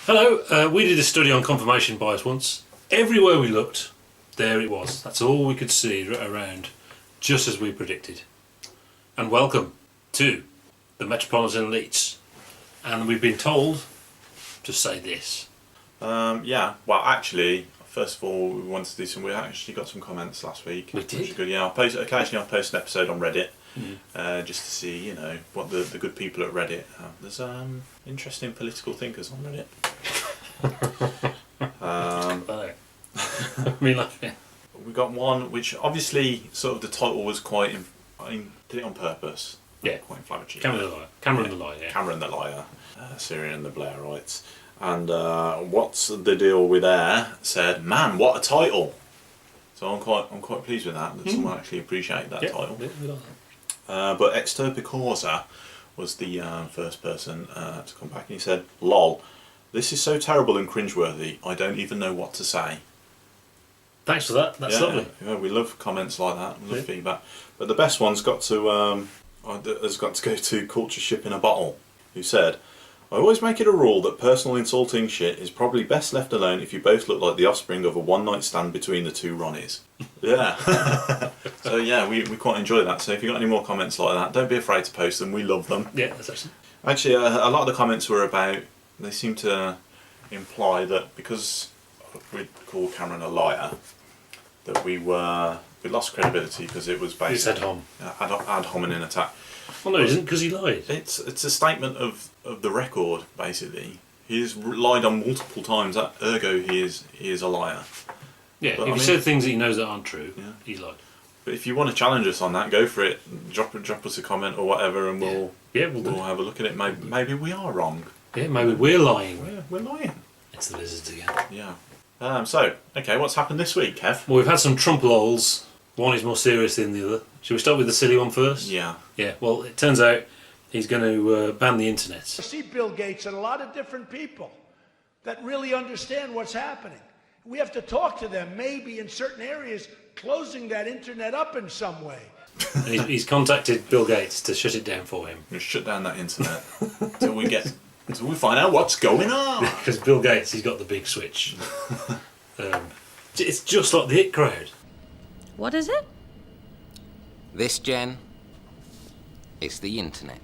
Hello, we did a study on confirmation bias once. Everywhere we looked, there it was. That's all we could see around, just as we predicted. And welcome to the Metropolitan elites. And we've been told to say this. Yeah, well actually, first of all, we wanted to do some, we actually got some comments last week. We did? Which is good. Yeah, occasionally I'll post an episode on Reddit, just to see, you know, what the good people at Reddit have. There's interesting political thinkers on Reddit. Me laughing. We got one which obviously sort of the title was quite, I mean, did it on purpose. Yeah. Quite inflammatory. Cameron the Liar, yeah. Cameron the Liar, Syrian and the Blairites. And what's the deal with there said, man, what a title. So I'm quite pleased with that someone actually appreciated that title. Yeah, we like that. But Extirpicorza was the first person to come back, and he said, lol, this is so terrible and cringeworthy, I don't even know what to say. Thanks for that, that's lovely. Yeah, we love comments like that, we love feedback. But the best one's got to has got to go to Culture Ship in a Bottle, who said, I always make it a rule that personal insulting shit is probably best left alone if you both look like the offspring of a one-night stand between the two Ronnies. Yeah. So yeah, we quite enjoy that. So if you've got any more comments like that, don't be afraid to post them, we love them. Yeah, that's excellent. Actually, a lot of the comments were about, they seem to imply that because we'd called Cameron a liar, that we lost credibility because it was based on ad hominem attack. Well, no, it isn't, because he lied. It's a statement of the record, basically. He's lied on multiple times, ergo he is a liar. Yeah, But, if he said things that he knows that aren't true, he lied. But if you want to challenge us on that, go for it. Drop us a comment or whatever, and we'll have a look at it. Maybe we are wrong. Yeah, maybe we're lying. Yeah, we're lying. It's the lizards again. Yeah. So, okay, what's happened this week, Kev? Well, we've had some Trump lols. One is more serious than the other. Should we start with the silly one first? Yeah. Yeah, well, it turns out he's going to ban the internet. I see Bill Gates and a lot of different people that really understand what's happening. We have to talk to them, maybe in certain areas, closing that internet up in some way. And he's contacted Bill Gates to shut it down for him. Just shut down that internet until we find out what's going on. Because Bill Gates, he's got the big switch. It's just like the Hit Crowd. What is it? This, Jen, is the internet.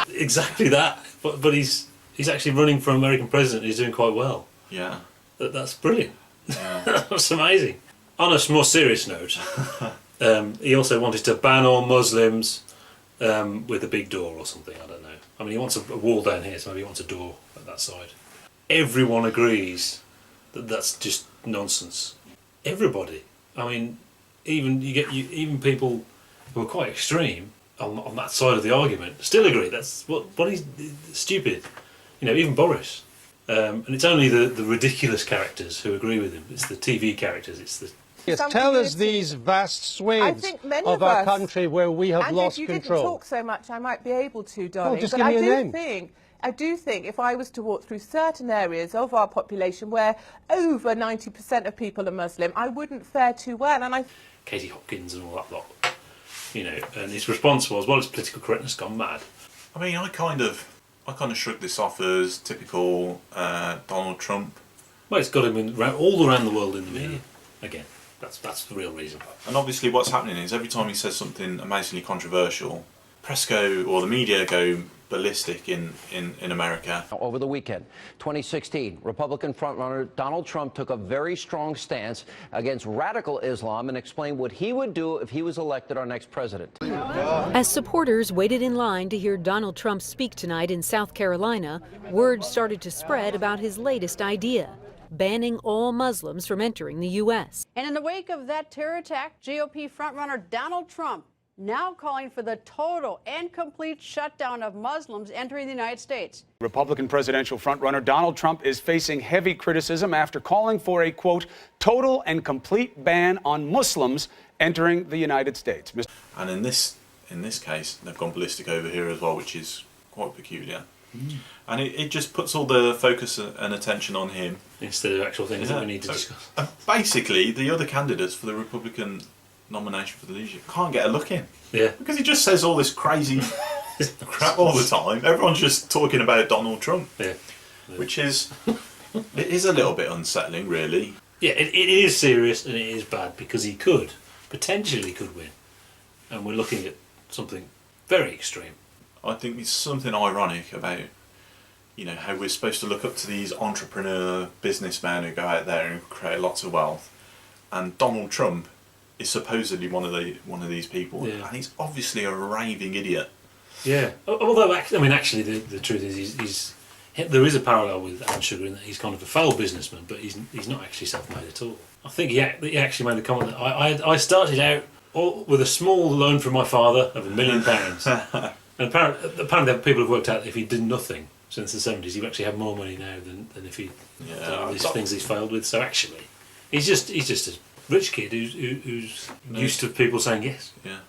Exactly that. But he's actually running for American president. He's doing quite well. Yeah. That's brilliant. Yeah. That's amazing. On a more serious note, he also wanted to ban all Muslims with a big door or something. I don't know. I mean, he wants a wall down here, so maybe he wants a door at that side. Everyone agrees that that's just nonsense. Everybody. I mean, even people who are quite extreme on that side of the argument still agree that's what he's stupid. You know, even Boris. And it's only the ridiculous characters who agree with him. It's the TV characters. It's the Yes, tell us these vast swathes of our country where we have lost control. If you didn't talk so much, I might be able to, darling. Well, just give me a name. I do think if I was to walk through certain areas of our population where over 90% of people are Muslim, I wouldn't fare too well. And Katie Hopkins and all that lot, you know. And his response was, "Well, it's political correctness gone mad." I mean, I kind of shrugged this off as typical Donald Trump. Well, it's got him all around the world in the media. Again, that's the real reason. And obviously, what's happening is every time he says something amazingly controversial, press go or the media go ballistic in America. Over the weekend, 2016, Republican frontrunner Donald Trump took a very strong stance against radical Islam and explained what he would do if he was elected our next president. As supporters waited in line to hear Donald Trump speak tonight in South Carolina, word started to spread about his latest idea, banning all Muslims from entering the U.S. And in the wake of that terror attack, GOP frontrunner Donald Trump now calling for the total and complete shutdown of Muslims entering the United States. Republican presidential frontrunner Donald Trump is facing heavy criticism after calling for a, quote, total and complete ban on Muslims entering the United States. And in this case, they've gone ballistic over here as well, which is quite peculiar. And it just puts all the focus and attention on him. Instead of actual things that we need to discuss. Basically, the other candidates for the Republican nomination for the leadership can't get a look in. Yeah. Because he just says all this crazy crap all the time. Everyone's just talking about Donald Trump. Yeah. Which is, it is a little bit unsettling, really. Yeah, it is serious and it is bad because he potentially could win. And we're looking at something very extreme. I think it's something ironic about, how we're supposed to look up to these entrepreneur businessmen who go out there and create lots of wealth. And Donald Trump is supposedly one of these people. Yeah. And he's obviously a raving idiot. Yeah. Although, actually, the truth is there is a parallel with Alan Sugar in that he's kind of a failed businessman, but he's not actually self-made at all. I think he actually made the comment that I started out with a small loan from my father of £1 million. And apparently people have worked out that if he did nothing since the 70s, he would actually have more money now than if he done these things he's failed with. So actually, he's just a rich kid who's used to people saying yes. Yeah.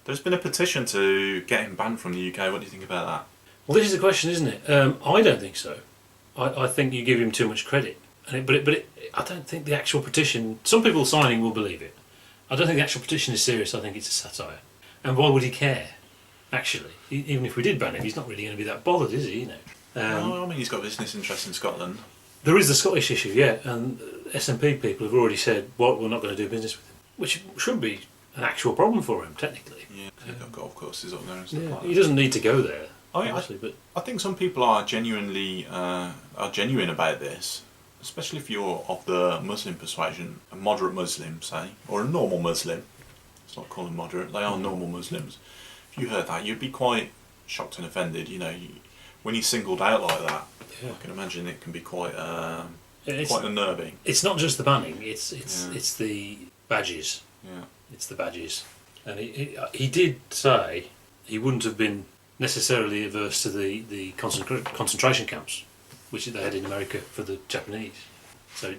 There's been a petition to get him banned from the UK. What do you think about that? Well, this is the question, isn't it? I don't think so. I think you give him too much credit. I don't think the actual petition... Some people signing will believe it. I don't think the actual petition is serious. I think it's a satire. And why would he care? Actually, even if we did ban him, he's not really going to be that bothered, is he? I mean, he's got business interests in Scotland. There is the Scottish issue, yeah, and SNP people have already said, well, we're not going to do business with him, which should be an actual problem for him, technically. Yeah, he's got golf courses up there and stuff like that. He doesn't need to go there, honestly, but I think some people are genuine about this, especially if you're of the Muslim persuasion, a moderate Muslim, say, or a normal Muslim. Let's not call them moderate, they are normal Muslims. If you heard that, you'd be quite shocked and offended, when he's singled out like that. Yeah. I can imagine it can be quite unnerving. It's not just the banning; it's the badges. Yeah, it's the badges. And he did say he wouldn't have been necessarily averse to the concentration camps, which they had in America for the Japanese. So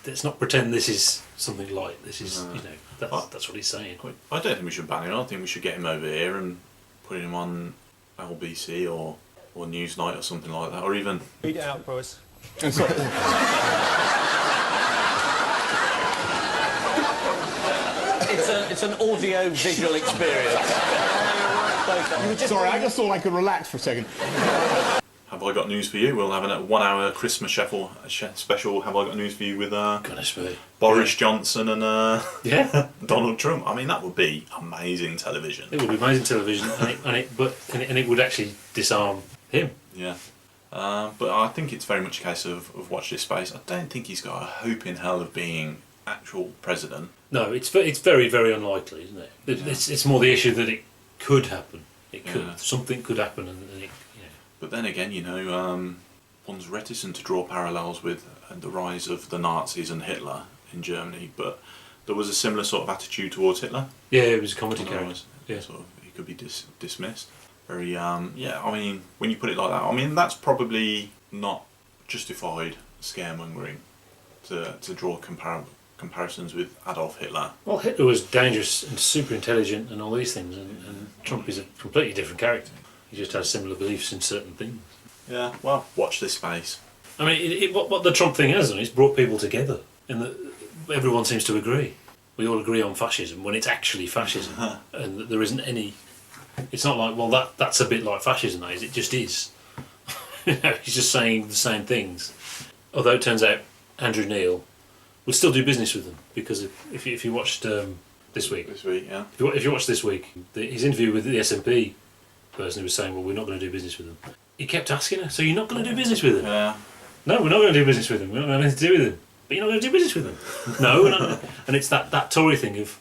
let's not pretend this is something light. This is that's what he's saying. I don't think we should ban him. I think we should get him over here and put him on LBC or Newsnight or something like that, or even... Read it out for us. It's an audio-visual experience. Sorry, I just thought I could relax for a second. Have I got news for you? We'll have a 1 hour Christmas special. Have I got news for you with Boris Johnson and Donald Trump? I mean, that would be amazing television. It would be amazing television, and it would actually disarm him. Yeah. But I think it's very much a case of watch this space. I don't think he's got a hope in hell of being actual president. No, it's very, very unlikely, isn't it? It's more the issue that it could happen. It could. Something could happen, and it... But then again, one's reticent to draw parallels with the rise of the Nazis and Hitler in Germany, but there was a similar sort of attitude towards Hitler. Yeah, it was a comedy character. Yeah. Sort of, he could be dismissed. Very, I mean, when you put it like that, I mean, that's probably not justified scaremongering to draw comparisons with Adolf Hitler. Well, Hitler was dangerous and super intelligent and all these things, and Trump is a completely different character. He just has similar beliefs in certain things. Yeah, well, watch this space. I mean, what the Trump thing has done is brought people together, and that everyone seems to agree. We all agree on fascism when it's actually fascism, and that there isn't any... It's not like, well, that's a bit like fascism, that is. It just is. He's just saying the same things. Although it turns out Andrew Neil would still do business with them, because if you watched This Week... This Week, yeah. If you watched This Week, his interview with the SNP person who was saying, well, we're not going to do business with them. He kept asking her, so you're not going to do business with them? Yeah. No, we're not going to do business with them. We don't have anything to do with them. But you're not going to do business with them? No, we're not. And it's that Tory thing of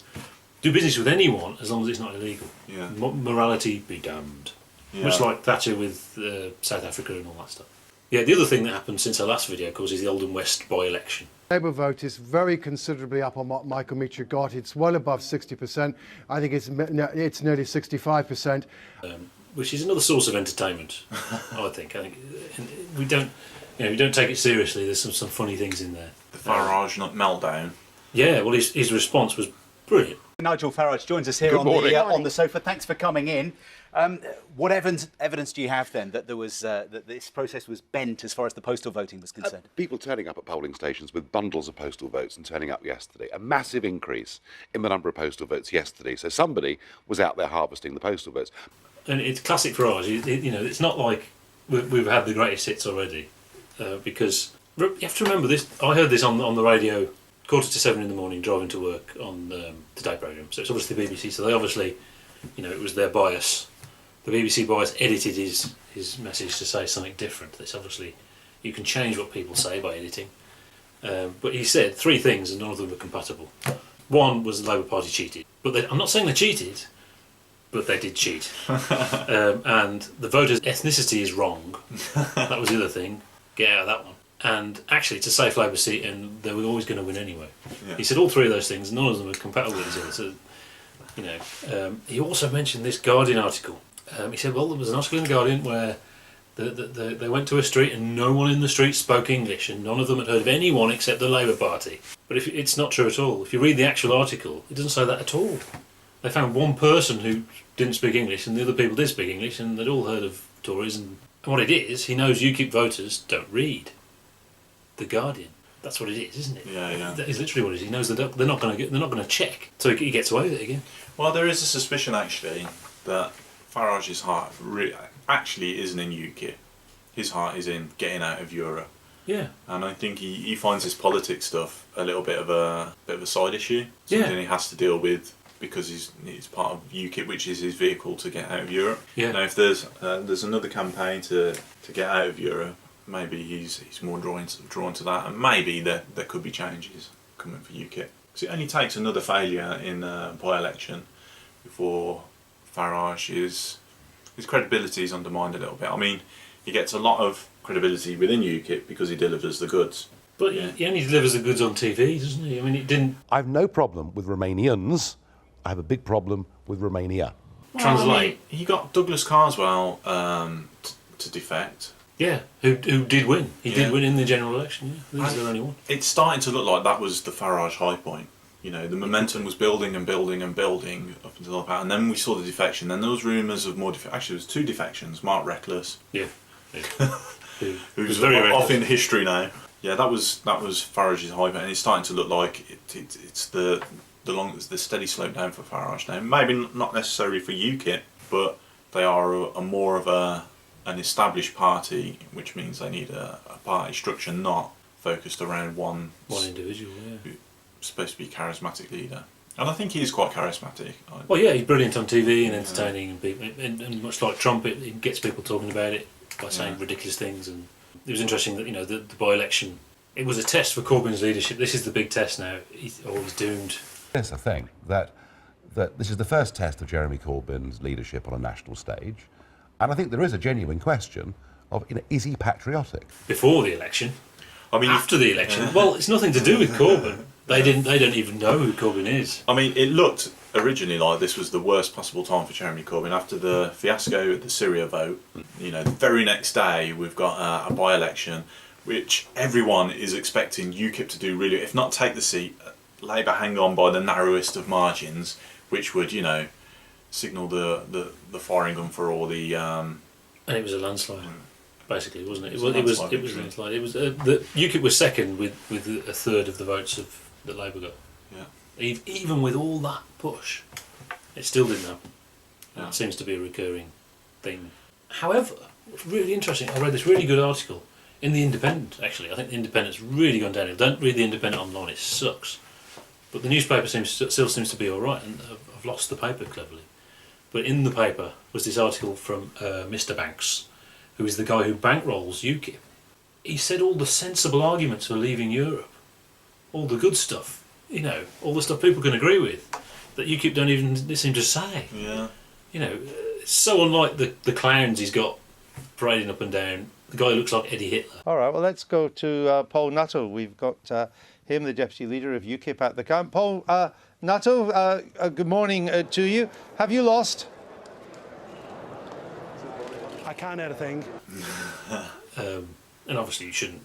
do business with anyone as long as it's not illegal. Yeah. Morality be damned. Yeah. Much like Thatcher with South Africa and all that stuff. Yeah, the other thing that happened since our last video, of course, is the Oldham West By-Election. Labour vote is very considerably up on what Michael Meacher got. It's well above 60%. I think it's nearly 65%. Which is another source of entertainment, I think. We don't take it seriously. There's some funny things in there. The Farage meltdown. Yeah, well, his response was brilliant. Nigel Farage joins us here on the sofa. Thanks for coming in. What evidence do you have then that there was that this process was bent as far as the postal voting was concerned? People turning up at polling stations with bundles of postal votes and turning up yesterday. A massive increase in the number of postal votes yesterday. So somebody was out there harvesting the postal votes. And it's classic Farage. It's not like we've had the greatest hits already. because you have to remember this. I heard this on the radio 6:45 in the morning driving to work on the Today programme. So it's obviously the BBC. So they obviously, it was their bias. The BBC bias edited his message to say something different. This obviously, you can change what people say by editing. But he said 3 things and none of them were compatible. One was the Labour Party cheated. But I'm not saying they cheated, but they did cheat. And the voters' ethnicity is wrong. That was the other thing. Get out of that one. And actually, it's a safe Labour seat and they were always going to win anyway. Yeah. He said all 3 of those things, none of them were compatible with each other. So, he also mentioned this Guardian article. He said, well, there was an article in the Guardian where they went to a street and no one in the street spoke English and none of them had heard of anyone except the Labour Party. But it's not true at all. If you read the actual article, it doesn't say that at all. They found one person who didn't speak English and the other people did speak English and they'd all heard of Tories. And what it is, he knows UKIP voters don't read the Guardian. That's what it is, isn't it? Yeah. That is literally what it is. He knows they're not going to check, so he gets away with it again. Well, there is a suspicion actually that Farage's heart actually isn't in UKIP. His heart is in getting out of Europe. Yeah. And I think he finds this politics stuff a little bit of a side issue. Something he has to deal with because he's part of UKIP, which is his vehicle to get out of Europe. Yeah. Now, if there's another campaign to get out of Europe, maybe he's more drawn to that, and maybe there could be changes coming for UKIP. Because it only takes another failure in a by-election before his credibility is undermined a little bit. I mean, he gets a lot of credibility within UKIP because he delivers the goods. But he only delivers the goods on TV, doesn't he? I mean, it didn't... I've no problem with Romanians. I have a big problem with Romania. Well, translate. I mean, he got Douglas Carswell to defect. Yeah, who did win. He did win in the general election. Yeah. He's the only one. It's starting to look like that was the Farage high point. The momentum was building and building and building up until that, and then we saw the defection. Then there was rumours of more actually, there was 2 defections. Mark Reckless, who's very off in history now. Yeah, that was Farage's high point, and it's starting to look like it's the steady slope down for Farage now. Maybe not necessarily for UKIP, but they are a more of an established party, which means they need a party structure not focused around one individual. Yeah. Supposed to be charismatic leader, and I think he is quite charismatic. Well, yeah, he's brilliant on TV and entertaining, and people, and much like Trump, it gets people talking about it by saying ridiculous things. And it was interesting that the by-election, it was a test for Corbyn's leadership. This is the big test now. He's doomed. Yes, I think that this is the first test of Jeremy Corbyn's leadership on a national stage, and I think there is a genuine question of is he patriotic? Before the election, I mean, after the election, well, it's nothing to do with Corbyn. They don't even know who Corbyn is. I mean, it looked originally like this was the worst possible time for Jeremy Corbyn after the fiasco at the Syria vote. The very next day we've got a by-election, which everyone is expecting UKIP to do really, if not take the seat, Labour hang on by the narrowest of margins, which would signal the firing gun for all the. And it was a landslide. Basically, wasn't it? It was a landslide. It was the UKIP was second with a third of the votes that Labour got. Yeah. Even with all that push, it still didn't happen. Yeah. It seems to be a recurring theme. However, it's really interesting. I read this really good article in the Independent. Actually, I think the Independent's really gone downhill. Don't read the Independent online; it sucks. But the newspaper still seems to be all right, and I've lost the paper cleverly. But in the paper was this article from Mr. Banks, who is the guy who bankrolls UKIP. He said all the sensible arguments for leaving Europe, all the good stuff, all the stuff people can agree with, that UKIP don't even seem to say. Yeah. It's so unlike the clowns he's got parading up and down. The guy who looks like Eddie Hitler. All right, well, let's go to Paul Nuttall. We've got him, the Deputy Leader of UKIP at the camp. Paul Nuttall, good morning to you. Have you lost? I can't add a thing. And obviously you shouldn't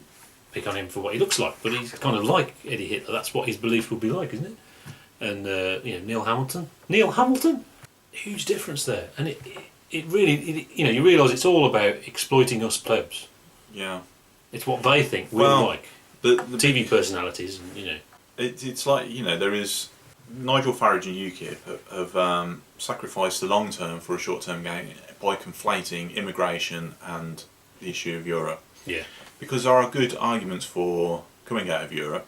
pick on him for what he looks like, but he's kind of like Eddie Hitler. That's what his belief would be like, isn't it? And Neil Hamilton, huge difference there. And it really, you realise it's all about exploiting us plebs. Yeah, it's what they think we like. The TV personalities, and it's like there is Nigel Farage and UKIP have sacrificed the long term for a short term gain by conflating immigration and the issue of Europe. Yeah. because there are good arguments for coming out of Europe,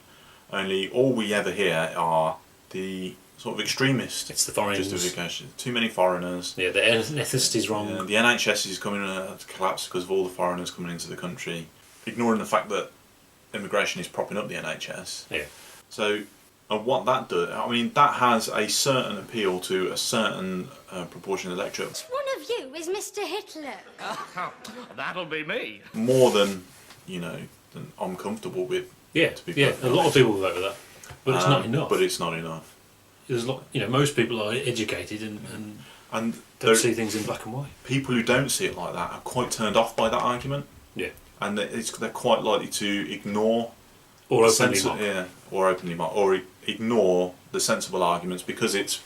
only all we ever hear are the sort of extremist justifications. Too many foreigners. Yeah, the ethnicity's wrong. The NHS is coming to collapse because of all the foreigners coming into the country, ignoring the fact that immigration is propping up the NHS. Yeah. So, and what that does, I mean, that has a certain appeal to a certain proportion of the electorate. Which one of you is Mr. Hitler? That'll be me. More than, than I'm comfortable with. Yeah, to be yeah. A lot of people vote for that, but it's not enough. But it's not enough. There's a lot, most people are educated and don't see things in black and white. People who don't see it like that are quite turned off by that argument. Yeah. And they're quite likely to ignore or openly mock, or ignore the sensible arguments because it's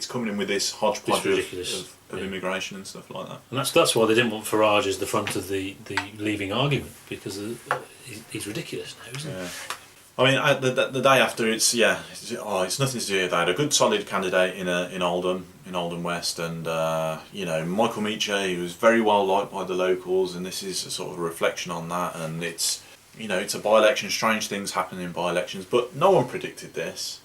coming in with this hodgepodge of immigration and stuff like that. And that's why they didn't want Farage as the front of the leaving argument, because he's ridiculous now, isn't he? I mean, the day after, it's nothing to do with that. A good solid candidate in Oldham West, and Michael Meacher, who was very well liked by the locals, and this is a sort of a reflection on that. And it's a by-election. Strange things happen in by-elections, but no one predicted this.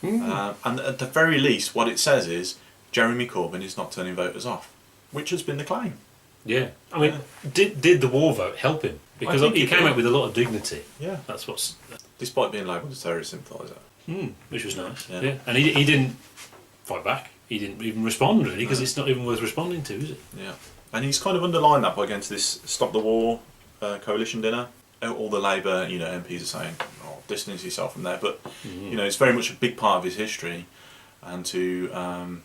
And at the very least, what it says is Jeremy Corbyn is not turning voters off, which has been the claim. Yeah, I mean, did the war vote help him? Because he came out with a lot of dignity. Yeah, that's what's. Despite being labelled a terrorist sympathiser. Which was nice. Yeah. Yeah, and he didn't fight back. He didn't even respond really, because it's not even worth responding to, is it? Yeah, and he's kind of underlined that by going to this Stop the War coalition dinner. All the Labour, MPs are saying, distance yourself from there, but it's very much a big part of his history, and to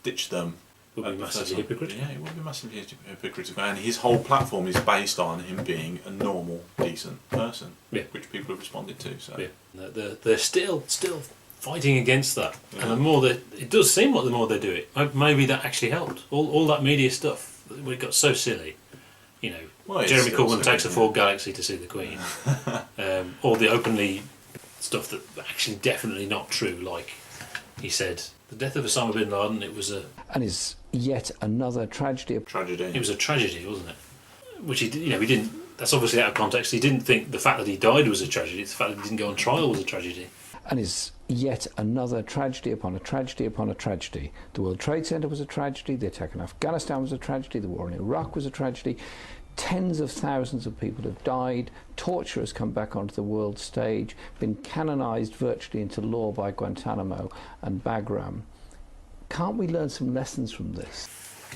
ditch them would be massively hypocritical. Yeah, it would be massively hypocritical, and his whole platform is based on him being a normal, decent person, which people have responded to. So they're still fighting against that, and the more it does seem like the more they do it, maybe that actually helped. All that media stuff, we got so silly. Jeremy Corbyn takes a Ford Galaxy to see the Queen, or the openly stuff that actually definitely not true, like he said the death of Osama bin Laden, it was and is yet another tragedy. Tragedy. It was a tragedy, wasn't it? Which he didn't. That's obviously out of context. He didn't think the fact that he died was a tragedy. The fact that he didn't go on trial was a tragedy. And is yet another tragedy upon a tragedy upon a tragedy. The World Trade Center was a tragedy. The attack on Afghanistan was a tragedy. The war in Iraq was a tragedy. Tens of thousands of people have died. Torture has come back onto the world stage, been canonized virtually into law by Guantanamo and Bagram. Can't we learn some lessons from this?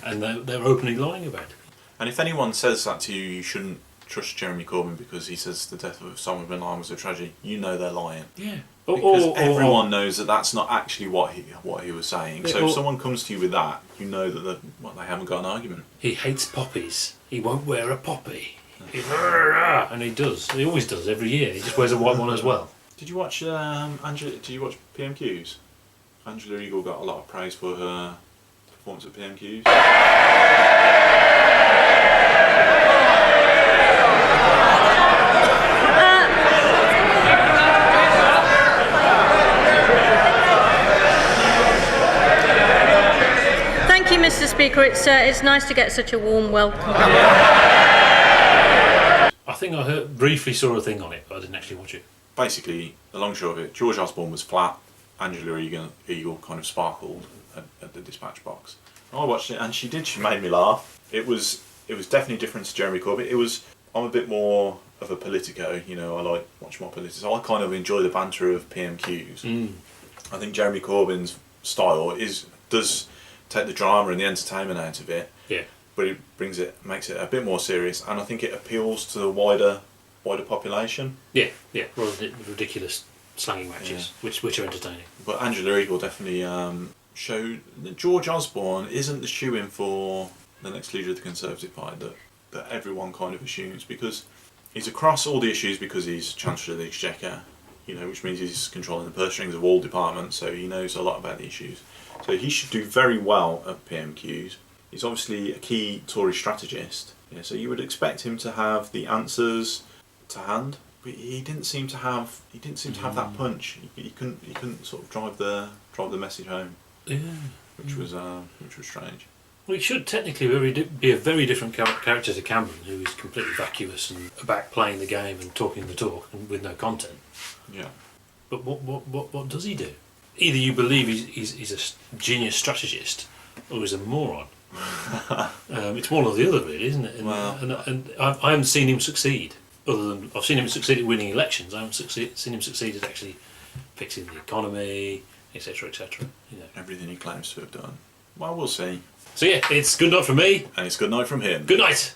And they're openly lying about it. And if anyone says that to you, you shouldn't trust Jeremy Corbyn because he says the death of Osama bin Laden was a tragedy. They're lying. Yeah. Because everyone knows that that's not actually what he was saying. So if someone comes to you with that, you know that they haven't got an argument. He hates poppies. He won't wear a poppy. And he does. He always does every year. He just wears a white one as well. Did you watch Angela? Did you watch PMQs? Angela Eagle got a lot of praise for her performance at PMQs. Thank you, Mr. Speaker. It's nice to get such a warm welcome. I think I briefly saw a thing on it, but I didn't actually watch it. Basically, the long short of it, George Osborne was flat. Angela Eagle kind of sparkled at the dispatch box. I watched it, and she made me laugh. It was definitely different to Jeremy Corbyn. I'm a bit more of a politico, I like watch more politics. So I kind of enjoy the banter of PMQs. I think Jeremy Corbyn's style does take the drama and the entertainment out of it. Yeah. But it makes it a bit more serious, and I think it appeals to the wider population. Yeah, rather than ridiculous slanging matches, which are entertaining. But Angela Eagle definitely showed that George Osborne isn't the shoe-in for the next leader of the Conservative Party that everyone kind of assumes, because he's across all the issues because he's Chancellor of the Exchequer, which means he's controlling the purse strings of all departments, so he knows a lot about the issues. So he should do very well at PMQs. He's obviously a key Tory strategist, so you would expect him to have the answers to hand. But he didn't seem to have that punch. He couldn't sort of drive the message home. Yeah. Which was strange. Well, he should technically be a very different character to Cameron, who is completely vacuous and about playing the game and talking the talk and with no content. Yeah. But what does he do? Either you believe he's a genius strategist, or he's a moron. It's one or the other, really, isn't it? And I haven't seen him succeed. Other than I've seen him succeed at winning elections, I haven't seen him succeed at actually fixing the economy, etc., etc. You know, everything he claims to have done. Well, we'll see. So yeah, it's good night from me, and it's good night from him. Good night.